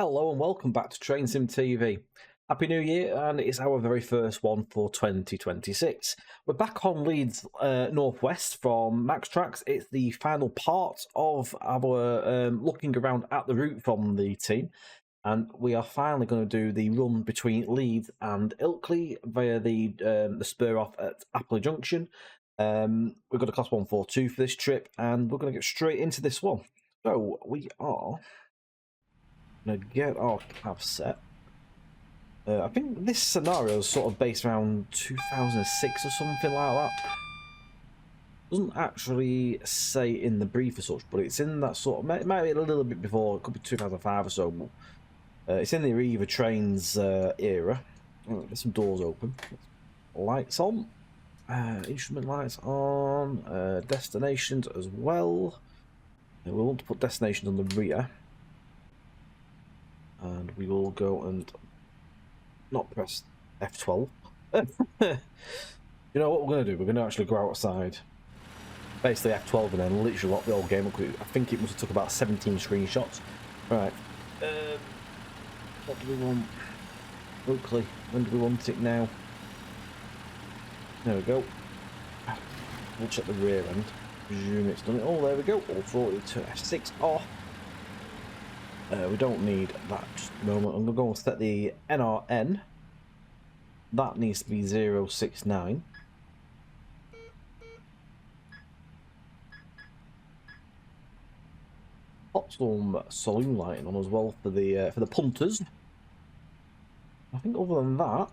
Hello and welcome back to Train Sim TV. Happy New Year, and it's our very first one for 2026. We're back on Leeds North West from Max Tracks. It's the final part of our looking around at the route from the team, and we are finally going to do the run between Leeds and Ilkley via the spur off at Appley Junction. We've got a Class 142 for this trip, and we're going to get straight into this one. So we are going to get our cab set. I think this scenario is sort of based around 2006 or something like that. Doesn't actually say in the brief as such, but it's in that sort of, it might be a little bit before, it could be 2005 or so. It's in the Arriva Trains era. Get some doors open. Lights on. Instrument lights on. Destinations as well. We want to put destinations on the rear. And we will go and not press F12. You know what we're going to do? We're going to actually go outside. Basically F12 and then literally lock the whole game up. I think it must have took about 17 screenshots. Right. What do we want? Ilkley. When do we want it now? There we go. We'll check the rear end. Presume it's done it. Oh, there we go. All 42 F6 off. We don't need that just a moment. I'm going to go and set the NRN. That needs to be 069. Pop some saloon lighting on as well for the punters. I think other than that,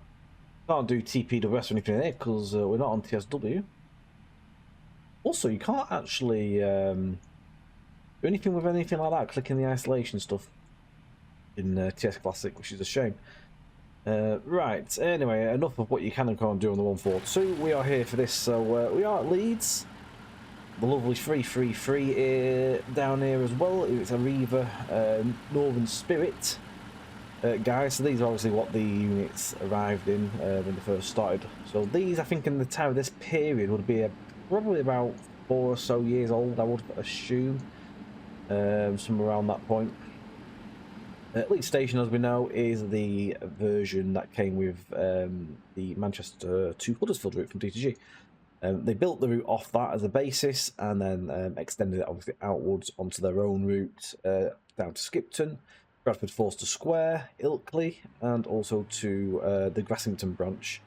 can't do TPWS or anything there because we're not on TSW. Also, you can't actually do anything with anything like that, clicking the isolation stuff in TS Classic, which is a shame. Right, anyway, enough of what you can and can't do on the 142. We are here for this, so we are at Leeds. The lovely 333 down here as well. It's Arriva Northern Spirit. Guys, so these are obviously what the units arrived in when they first started. So these, I think, in the time of this period would be probably about 4 or so years old, I would assume. Somewhere around that point. Leeds Station, as we know, is the version that came with the Manchester to Huddersfield route from D2G. They built the route off that as a basis and then extended it obviously outwards onto their own route down to Skipton, Bradford Forster Square, Ilkley, and also to the Grassington branch.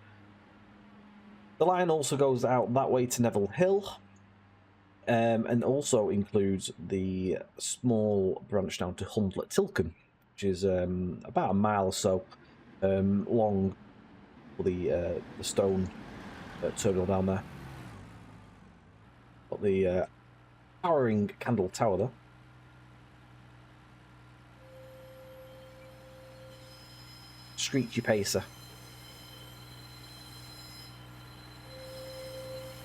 The line also goes out that way to Neville Hill. And also includes the small branch down to Hundle at Tilcombe, which is about a mile or so long for the stone terminal down there. Got the towering Candle Tower there. Screechy Pacer.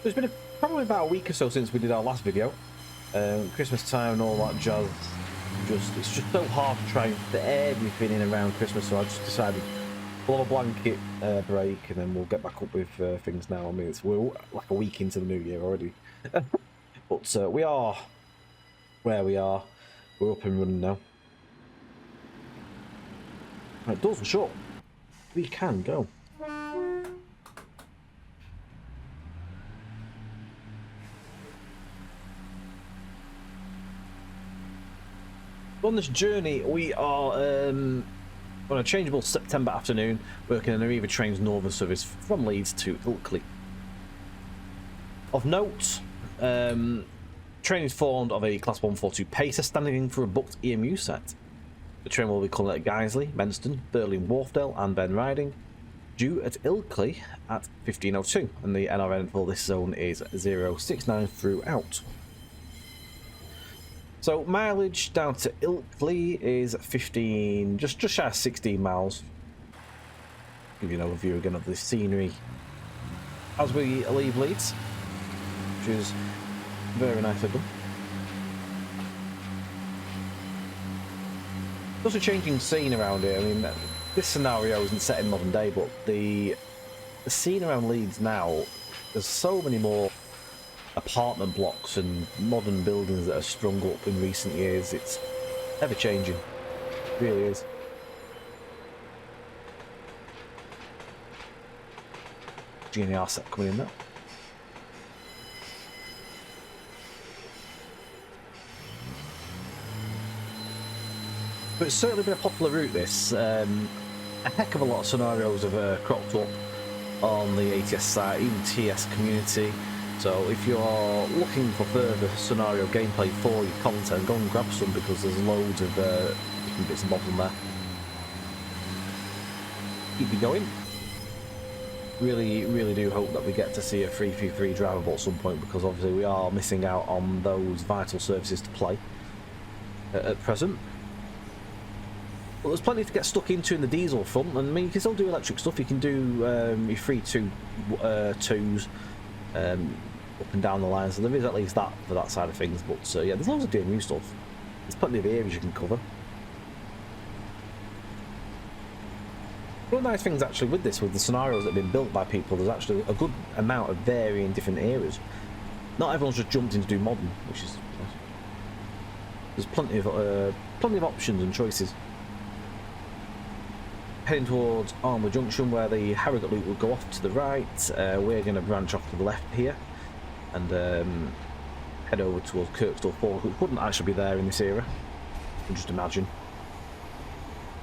There's been probably about a week or so since we did our last video. Christmas time and all that jazz. It's just so hard to try and fit everything in around Christmas, so I just decided we'll have a blanket break and then we'll get back up with things now. I mean, we're like a week into the new year already. But we are where we are. We're up and running now. Right, doors are shut. We can go. On this journey, we are on a changeable September afternoon, working an Arriva Trains Northern service from Leeds to Ilkley. Of note, train is formed of a Class 142 Pacer standing in for a booked EMU set. The train will be calling at Guiseley, Menston, Airedale Wharfedale and Ben Riding, due at Ilkley at 15:02, and the NRN for this zone is 069 throughout. So mileage down to Ilkley is 15, just shy of 16 miles. Give you an overview again of the scenery as we leave Leeds, which is very nice of them. There's a changing scene around here. I mean, this scenario isn't set in modern day, but the scene around Leeds now, there's so many more apartment blocks and modern buildings that have sprung up in recent years. It's ever changing, it really is. GNR set coming in there. But it's certainly been a popular route, this. A heck of a lot of scenarios have cropped up on the ATS site, even TS community. So if you're looking for further scenario gameplay for your content, go and grab some, because there's loads of different bits and bobs on there. Keep you going. Really do hope that we get to see a 3v3 drivable at some point, because obviously we are missing out on those vital services to play at present. Well, there's plenty to get stuck into in the diesel front, and I mean, you can still do electric stuff. You can do your 3-2-2s up and down the line, so there is at least that for that side of things. But yeah, there's loads of DMU stuff. There's plenty of areas you can cover. One of the nice things actually with this, with the scenarios that have been built by people, there's actually a good amount of varying different areas. Not everyone's just jumped in to do modern, which is nice. There's plenty of options and choices. Heading towards Armour Junction, where the Harrogate loop will go off to the right. We're going to branch off to the left here and head over towards Kirkstall Fork, which wouldn't actually be there in this era. You can just imagine.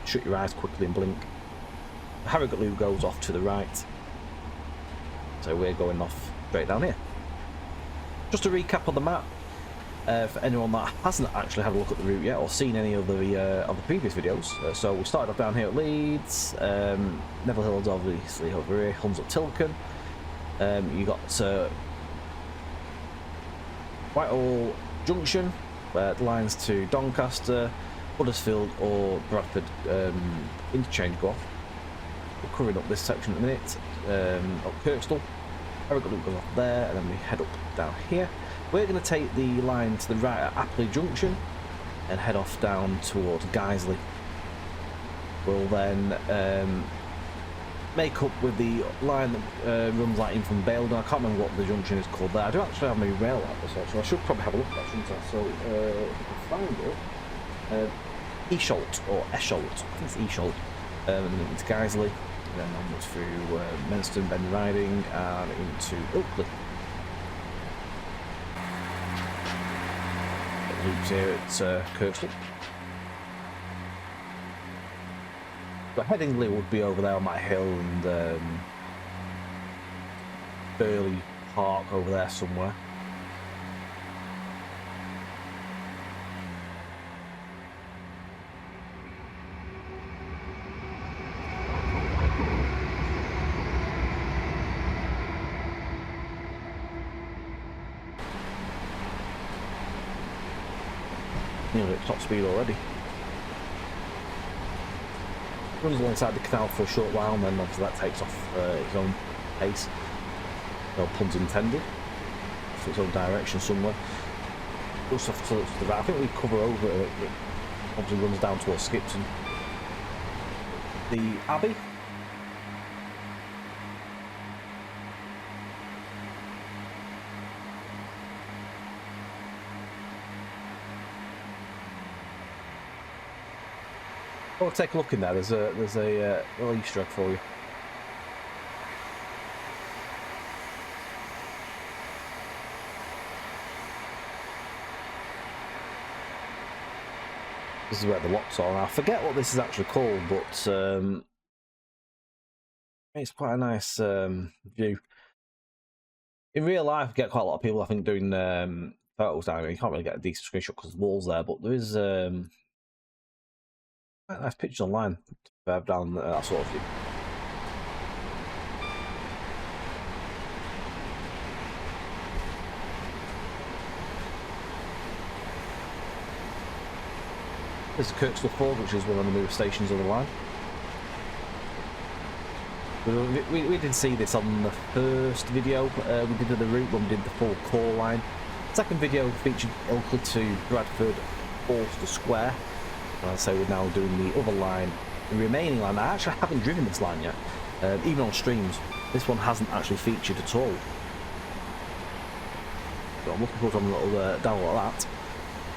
Shut your eyes quickly and blink. The Harrogate loop goes off to the right, so we're going off straight down here. Just a recap on the map. For anyone that hasn't actually had a look at the route yet or seen any of the previous videos, so we started off down here at Leeds, Neville Hill's obviously over here, Huns up Tilken, you got Whitehall Junction, where the lines to Doncaster, Huddersfield or Bradford interchange go off. We're covering up this section at the minute, up Kirkstall, Harrogate loop goes off there, and then we head up down here. We're going to take the line to the right at Appley Junction and head off down towards Guiseley. We'll then make up with the line that runs like in from Baildon. I can't remember what the junction is called there. I do actually have my rail app, so I should probably have a look at that, shouldn't I? So if I can find it, Esholt or Esholt, I think it's Esholt, into Guiseley, and then onwards through Menston, Ben Riding, and into Ilkley. Loops here at Kirkstall. But Headingley would be over there on that hill, and Burley Park over there somewhere. Nearly at top speed already. Runs alongside the canal for a short while, and then obviously that takes off its own pace. No puns intended. For its own direction somewhere. Goes off to the right. I think we cover over it. It obviously runs down towards Skipton. The Abbey. Oh, take a look in there. There's a little Easter egg for you. This is where the locks are. I forget what this is actually called, but it's quite a nice view. In real life, you get quite a lot of people, I think, doing photos down here. You can't really get a decent screenshot because the wall's there, but there is quite nice pictures online down that sort of view. This is Kirkstall Ford, which is one of the newest stations of the line. We did see this on the first video we did of the route when we did the full core line. Second video featured Ilkey to Bradford, Forster Square. And I'd say we're now doing the other line, the remaining line. I actually haven't driven this line yet, even on streams. This one hasn't actually featured at all. So I'm looking forward to having a little download like that.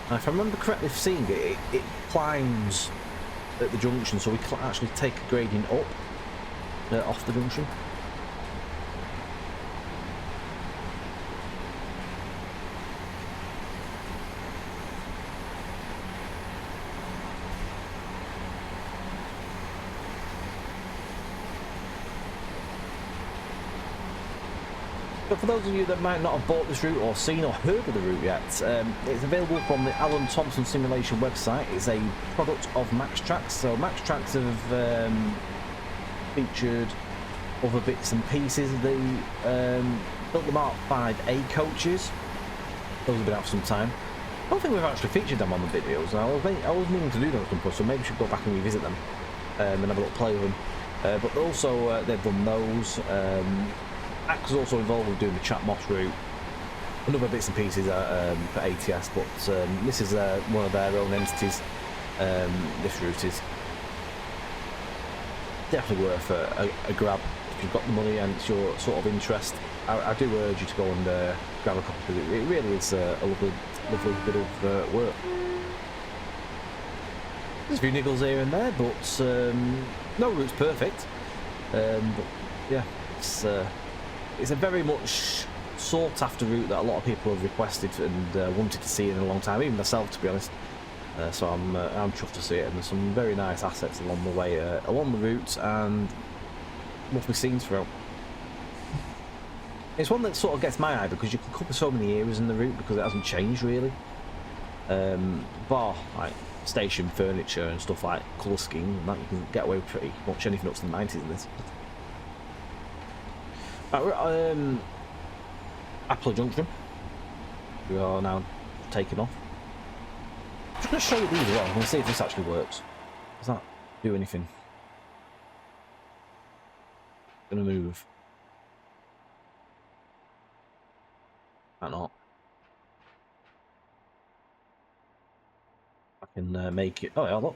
And if I remember correctly seeing it, it climbs at the junction, so we can actually take a gradient up off the junction. So for those of you that might not have bought this route or seen or heard of the route yet, it's available from the Alan Thompson Simulation website. It's a product of Max Tracks. So Max Tracks have featured other bits and pieces. They built the Mark 5A coaches. Those have been out for some time. I don't think we've actually featured them on the videos. I was meaning to do them at some point, so maybe we should go back and revisit them and have a little play with them. But also they've done those. Axe is also involved with doing the Chat Moss route and other bits and pieces for ATS, but this is one of their own entities. This route is definitely worth a grab if you've got the money and it's your sort of interest. I do urge you to go and grab a copy because it really is a lovely bit of work. There's a few niggles here and there, but no route's perfect. But yeah, it's a very much sought after route that a lot of people have requested and wanted to see in a long time, even myself, to be honest. So I'm chuffed to see it, and there's some very nice assets along the way, along the route, and must be seen throughout. It's one that sort of gets my eye because you can cover so many areas in the route because it hasn't changed really. Bar like station furniture and stuff like colour scheme, that you can get away with pretty much anything up to the 90s in this. Right, Apple Junction. We are now taking off. I'm just going to show you these as well. I'm going to see if this actually works. Does that do anything? Going to move. Might not. I can make it. Oh yeah, look.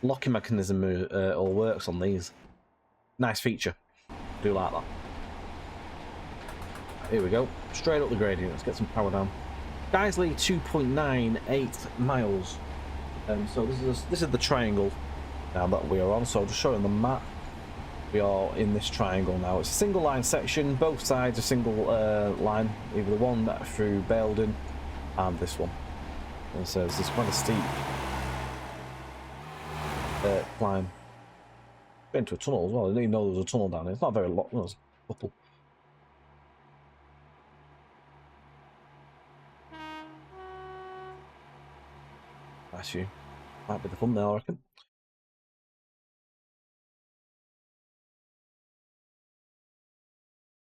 Locking mechanism all works on these. Nice feature. Do like that. Here we go. Straight up the gradient. Let's get some power down. Guiseley 2.98 miles. So this is the triangle now that we are on. So just showing the map. We are in this triangle now. It's a single line section. Both sides a single line. Either the one that through Baildon and this one. And so there's this quite a steep climb. Into a tunnel as well. I didn't even know there was a tunnel down there. It's not very long. No, it's a couple. That's you. Might be the thumbnail, I reckon.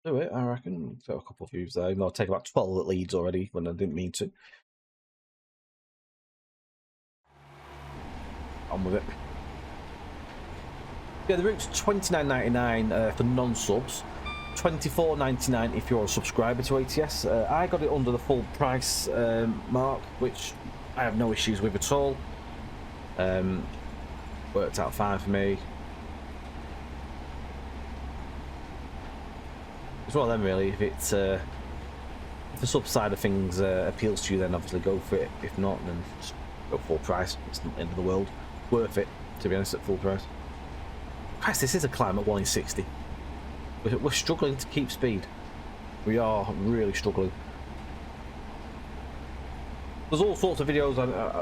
Do it, I reckon. Got a couple of views there. Even though I'll take about 12 at Leeds already when I didn't mean to. On with it. Yeah, the route's $29.99 for non-subs, $24.99 if you're a subscriber to ATS. I got it under the full price mark, which I have no issues with at all. Worked out fine for me. It's one of them really. If it's if the sub side of things appeals to you, then obviously go for it. If not, then just go full price. It's not the end of the world. Worth it, to be honest, at full price. Christ, this is a climb at 1 in 60. We're struggling to keep speed. We are really struggling. There's all sorts of videos,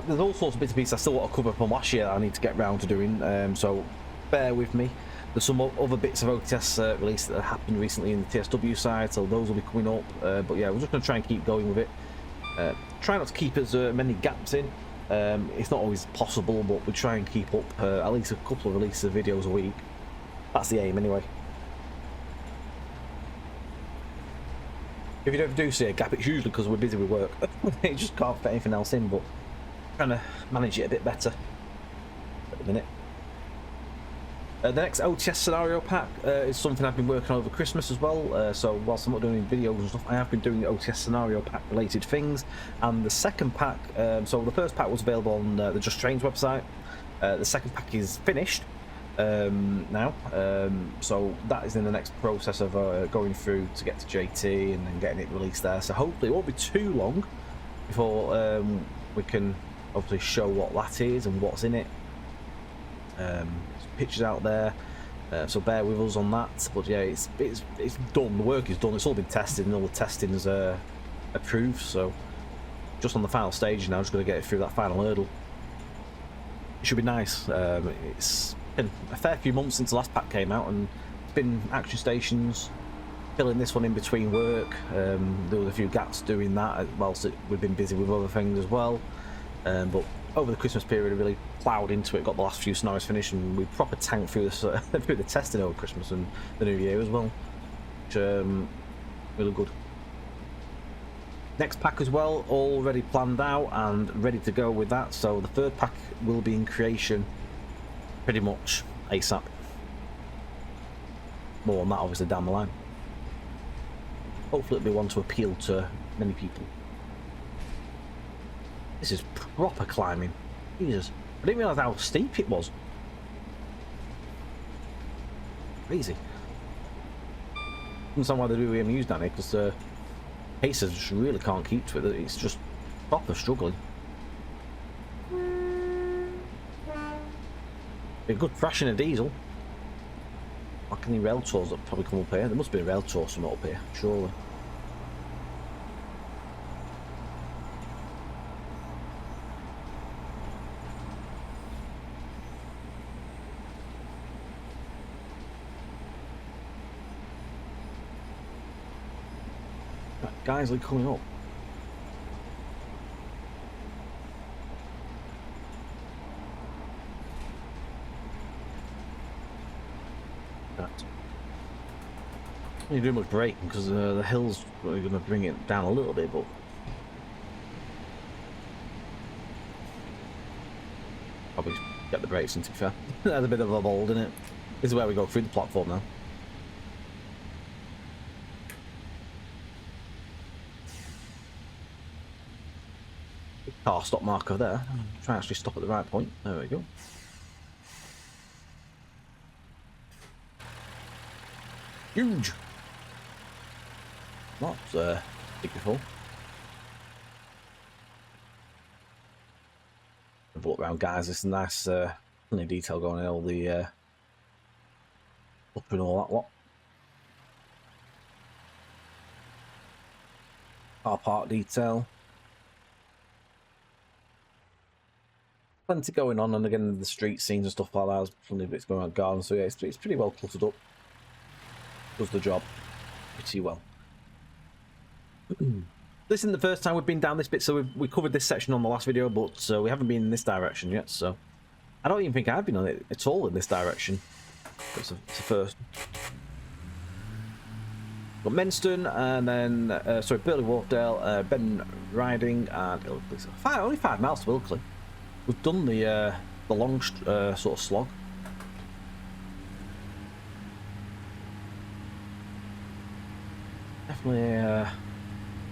there's all sorts of bits and pieces I still want to cover from last year that I need to get round to doing, so bear with me. There's some other bits of OTS release that happened recently in the TSW side, so those will be coming up. But yeah, we're just going to try and keep going with it. Try not to keep as many gaps in. It's not always possible, but we try and keep up at least a couple of releases of videos a week. That's the aim anyway. If you don't do see a gap, it's usually because we're busy with work. You just can't fit anything else in, but trying to manage it a bit better at the minute. The next OTS scenario pack is something I've been working on over Christmas as well. So whilst I'm not doing any videos and stuff, I have been doing the OTS scenario pack related things. And the second pack, so the first pack was available on the Just Trains website. The second pack is finished now, so that is in the next process of going through to get to JT and then getting it released there. So hopefully it won't be too long before we can obviously show what that is and what's in it. Pictures out there, so bear with us on that. But yeah, it's done. The work is done. It's all been tested and all the testing is approved. So just on the final stage now, just got to get it through that final hurdle. It should be nice. It's been a fair few months since the last pack came out, and it's been action stations, filling this one in between work. There was a few gaps doing that whilst we've been busy with other things as well. But over the Christmas period, I really ploughed into it, got the last few scenarios finished, and we proper tanked through this through the testing over Christmas and the New Year as well, which really good. Next pack as well, already planned out and ready to go with that. So the third pack will be in creation pretty much ASAP. More on that obviously down the line. Hopefully it'll be one to appeal to many people. This is proper climbing. Jesus. I didn't realise how steep it was. Crazy. I understand why they do EMUs down here, because pacers just really can't keep to it. It's just proper struggling. Be a good crash in a diesel. Like any rail tours that probably come up here. There must be a rail tour somewhere up here, surely. Guys are coming up. Right. You do much braking because the hills are going to bring it down a little bit, but probably get the brakes in, to be fair. There's a bit of a bold in it. This is where we go through the platform now. Car stop marker there. Try and actually stop at the right point. There we go. Huge. Not big before. Walk around, guys. This is nice. Plenty of detail going in all the up and all that lot. Car park detail. Plenty going on, and again the street scenes and stuff like that. There's plenty of bits going on gardens, so yeah, it's pretty well cluttered up. Does the job pretty well. This isn't the first time we've been down this bit, so we covered this section on the last video, but we haven't been in this direction yet. So I don't even think I've been on it at all in this direction. It's a first. Got Menston, and then sorry, Burley Wharfedale, Ben Riding, and Ilkley. So only 5 miles to Ilkley. We've done the long sort of slog. Definitely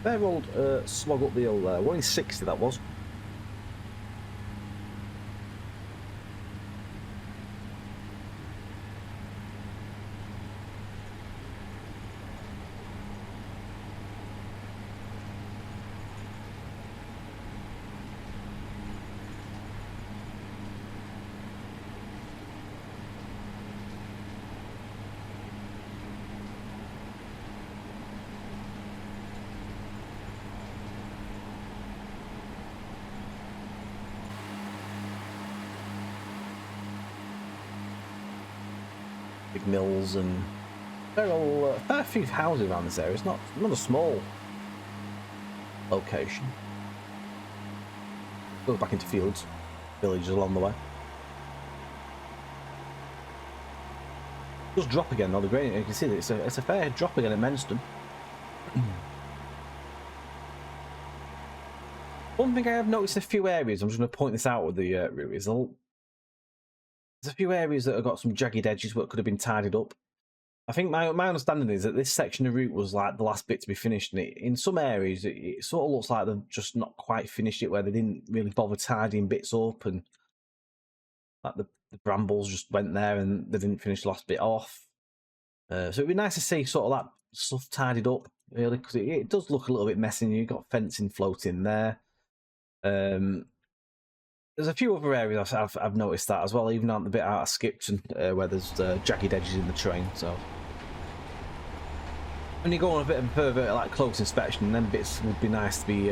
fair old slog up the hill there. 1:60 that was. Big mills and fair few houses around this area. It's not a small location. Goes back into fields, villages along the way. Just drop again on the gradient. You can see that it's a fair drop again at Menston. One thing I have noticed in a few areas, I'm just going to point this out with the route, is there's a few areas that have got some jagged edges that could have been tidied up. I think my understanding is that this section of route was like the last bit to be finished, and in some areas it sort of looks like they've just not quite finished it, where they didn't really bother tidying bits up, and like the brambles just went there and they didn't finish the last bit off. So it'd be nice to see sort of that stuff tidied up, really, because it does look a little bit messy. You've got fencing floating there. There's a few other areas I've noticed that as well, even on the bit out of Skipton, where there's jagged edges in the terrain. So when you go on a bit further, like close inspection, then bits would be nice to be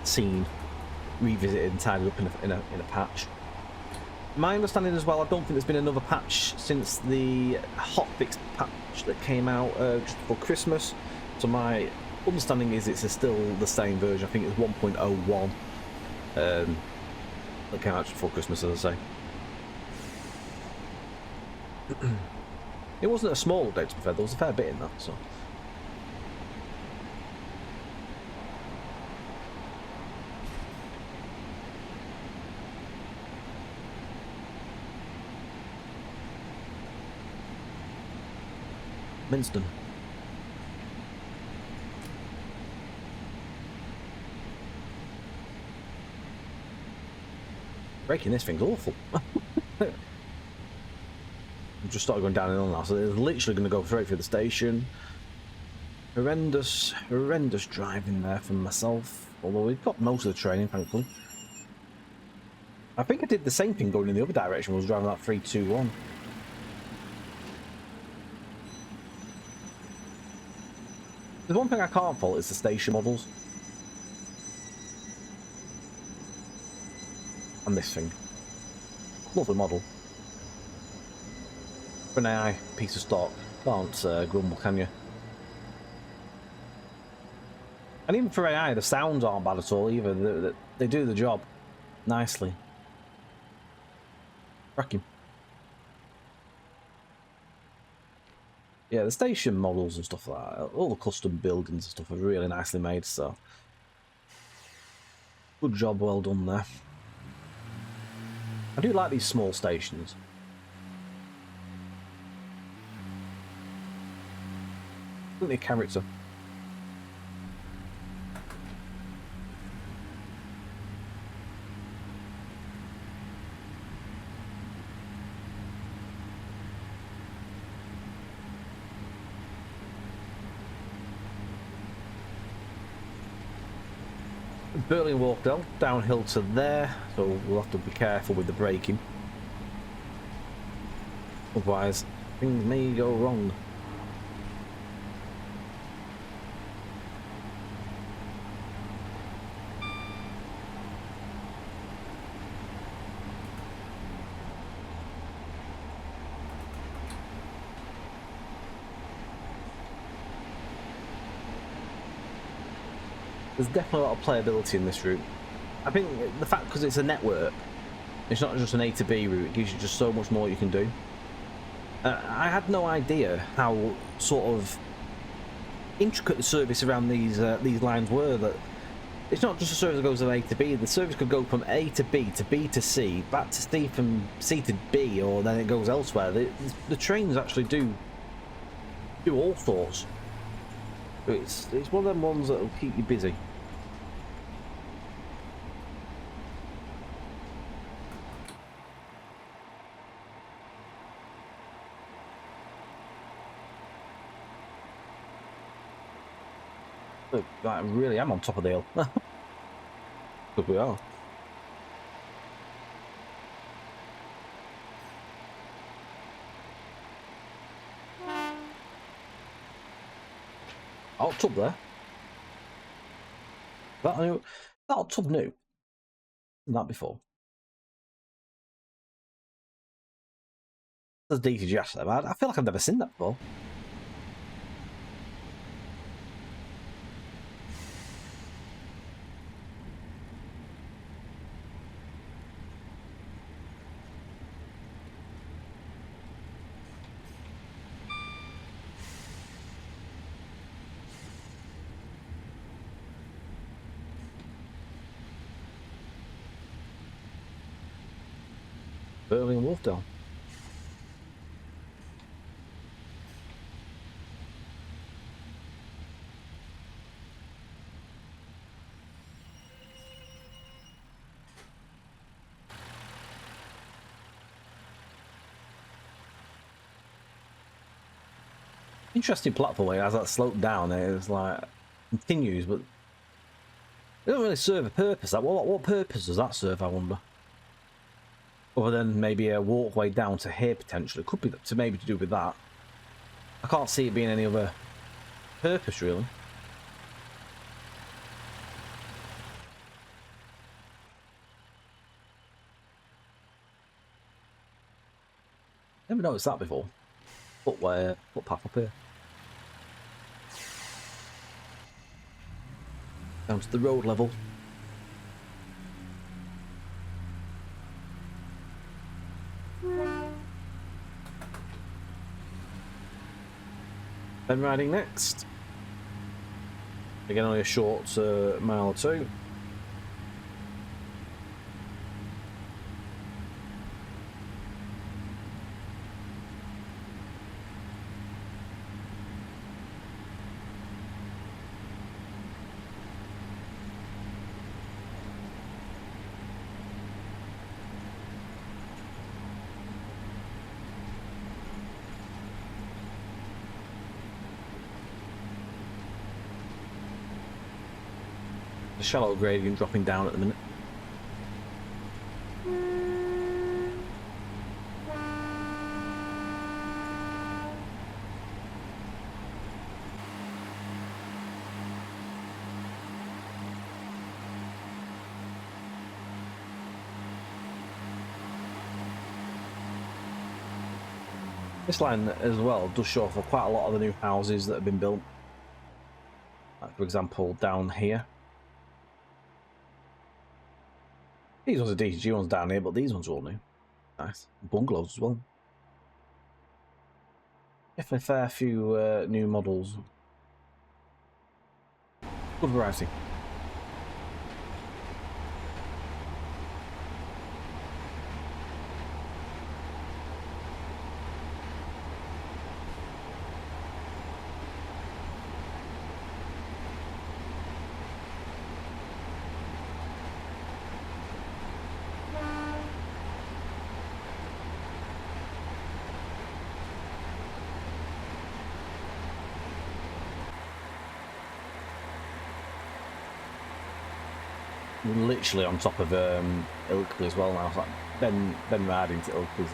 seen, revisited, and tidied up in a patch. My understanding as well, I don't think there's been another patch since the hotfix patch that came out just before Christmas. So my understanding is it's still the same version. I think it's 1.01 that came out just before Christmas, as I say. It wasn't a small update, to be fair. There was a fair bit in that, so... Minston. Breaking this thing's awful. I'm just started going downhill now, so it's literally going to go straight through the station. Horrendous driving there from myself. Although we've got most of the training, thankfully. I think I did the same thing going in the other direction. I was driving that 321. There's one thing I can't fault, is the station models. And this thing. Lovely model. For an AI piece of stock. Can't grumble, can you? And even for AI, the sounds aren't bad at all either. They do the job nicely. Cracking. Yeah, the station models and stuff like that, all the custom buildings and stuff are really nicely made, so good job, well done there. I do like these small stations. Plenty of character. Airedale Wharfedale, downhill to there, so we'll have to be careful with the braking. Otherwise, things may go wrong. There's definitely a lot of playability in this route. I think the fact, because it's a network, it's not just an A to B route, it gives you just so much more you can do. I had no idea how sort of intricate the service around these lines were. That it's not just a service that goes from A to B, the service could go from A to B to C, back to C, from C to B, or then it goes elsewhere. The trains actually do all sorts. It's one of them ones that will keep you busy. Look, I really am on top of the hill. But we are. Hot tub there. That hot tub new. Not before. That's DTGS there, man. I feel like I've never seen that before. Airedale Wharfedale. Interesting platform. It has that slope down. It's like continues, but it doesn't really serve a purpose. Like, what purpose does that serve, I wonder? Other than maybe a walkway down to here potentially. It could be maybe to do with that. I can't see it being any other purpose really. Never noticed that before. Footpath up here. Down to the road level. Ben riding next. Again, only a short mile or two. The shallow gradient dropping down at the minute. This line as well does show for quite a lot of the new houses that have been built. Like, for example, down here. These ones are DCG ones down here, but these ones are all new. Nice. Bungalows as well. Definitely a fair few new models. Good variety. We're literally on top of Ilkley as well now. It's like Ben riding to Ilkley's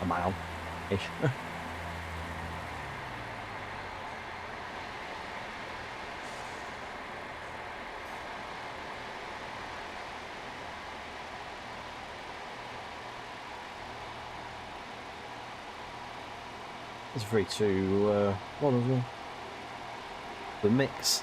a mile-ish. It's free to what as well? The mix.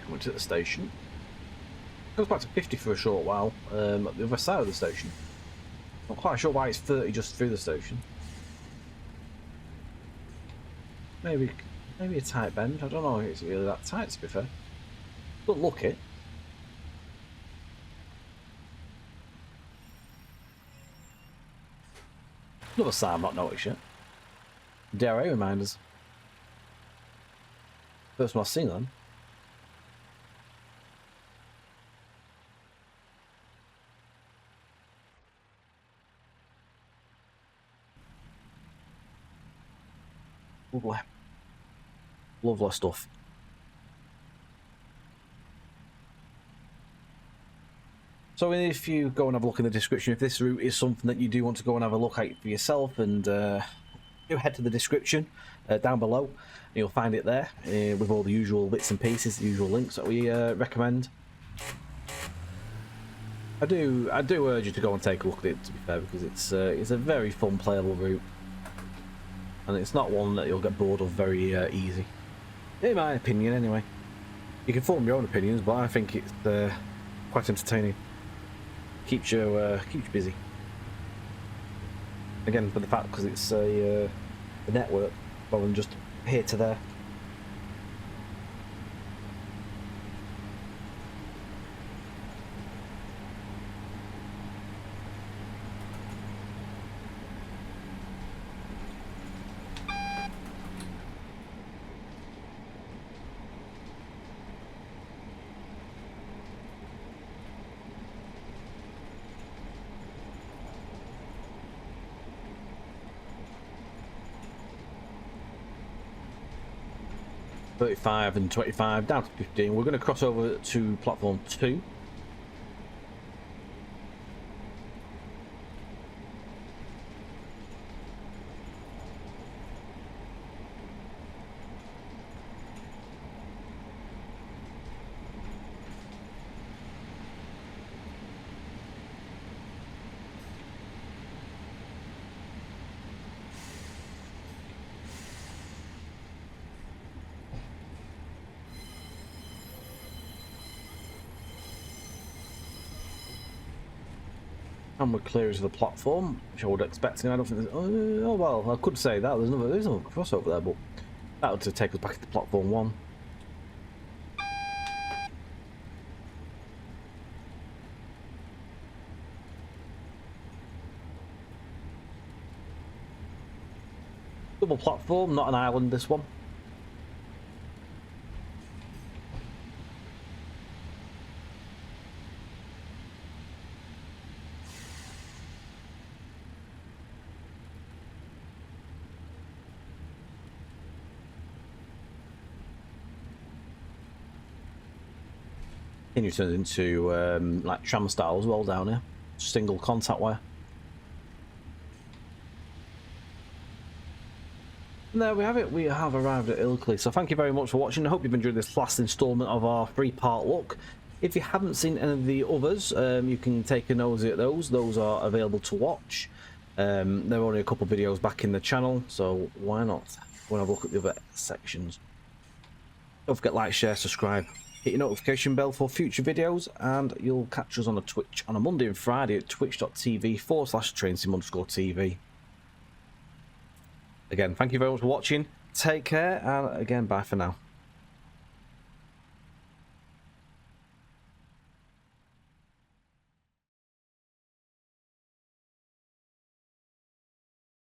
Coming to the station. Goes back to 50 for a short while at the other side of the station. Not quite sure why it's 30 just through the station. Maybe a tight bend. I don't know if it's really that tight, to be fair. But look it. Another sign I've not noticed yet. DRA reminders. First one I've seen them. Lovely. Lovely stuff. So if you go and have a look in the description, if this route is something that you do want to go and have a look at for yourself, and you head to the description down below, and you'll find it there with all the usual bits and pieces, the usual links that we recommend. I do urge you to go and take a look at it, to be fair, because it's a very fun playable route. And it's not one that you'll get bored of very easy. In my opinion, anyway. You can form your own opinions, but I think it's quite entertaining. Keeps you busy. Again, for the fact because it's a network rather than just here to there. 35 and 25 down to 15. We're going to cross over to platform 2. And we're clear as the platform, which I would expect. I don't think there's... Oh, well, I could say that. There's no crossover there, but that would take us back to platform 1. Double platform, not an island, this one. Continue turns into like tram style as well down here. Single contact wire. And there we have it. We have arrived at Ilkley. So thank you very much for watching. I hope you've enjoyed this last instalment of our 3-part look. If you haven't seen any of the others, you can take a nosy at those. Those are available to watch. There are only a couple of videos back in the channel, so why not go and have a look at the other sections. Don't forget, like, share, subscribe. Hit your notification bell for future videos, and you'll catch us on a Twitch on a Monday and Friday at twitch.tv/trainsim_TV. Again, thank you very much for watching. Take care, and again, bye for now.